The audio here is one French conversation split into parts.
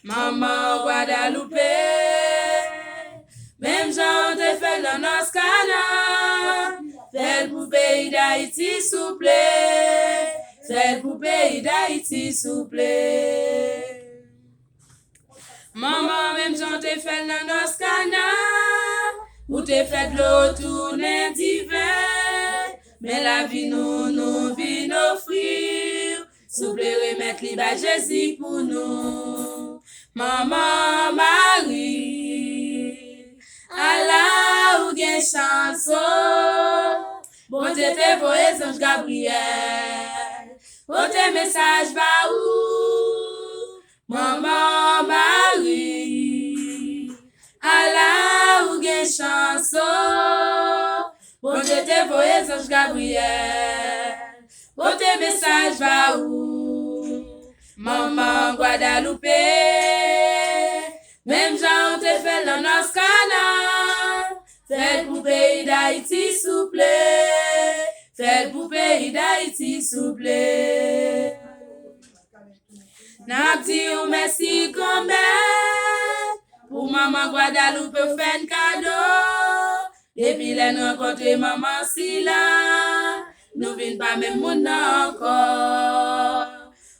Maman Guadeloupe, même j'en te fait dans nos canards, fais pour pays d'Haïti, s'il plaît, fais pour pays d'Haïti, s'il plaît. Maman, même j'en te fait dans nos canards, ou te fait l'eau tourner d'hiver, mais la vie nous vient offrir, s'il plaît, remettre l'Iba Jésus pour nous. Maman Marie, Allah ou gen chanson, bon Dieu te voye ange Gabriel, bon te message ba ou, Maman Marie, Allah ou gen chanson, bon Dieu te voye ange Gabriel, bon te message ba ou. Maman Guadeloupe, même j'en te fait dans nos canards, fais pour pays d'Haïti, s'il plaît, fais pour pays d'Haïti, s'il plaît. N'a dit merci comme pour maman Guadeloupe fait un cadeau, depuis les rencontres maman Sila, nous venons pas même monde encore.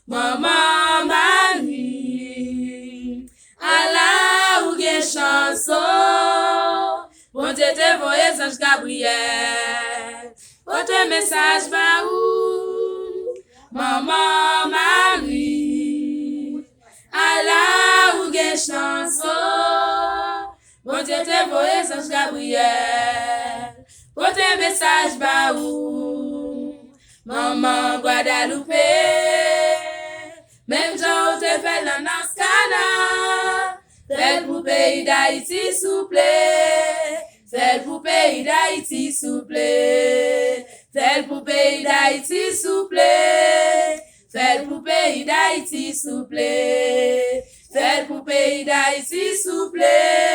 Maman Marie, Allah ou gen chanson, bon Dieu te voye ange Gabriel, bon te message ba ou, Maman Marie, Allah ou gen chanson, bon Dieu te voye ange Gabriel, bon te message ba ou, Maman Guadeloupe. Même j'en te fait dans nos canards, fais pour pays d'Haïti, s'il plaît, fais pour pays d'Haïti, s'il plaît, fais pour pays d'Haïti, s'il plaît, fais pour pays d'Haïti, s'il plaît, fais pour pays d'Haïti, s'il plaît.